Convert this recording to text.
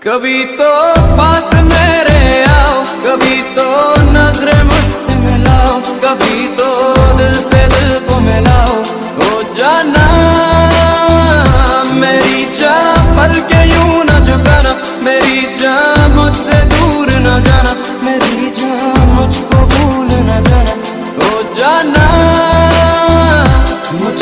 कभी तो पास मेरे आओ, कभी तो नजरें मुझसे मिलाओ, कभी तो दिल से दिल को मिलाओ। हो जाना मेरी जान, पल के यूं न झुकाना, मेरी जान मुझसे दूर न जाना, मेरी जान मुझको भूल न जाना। हो जाना मुझ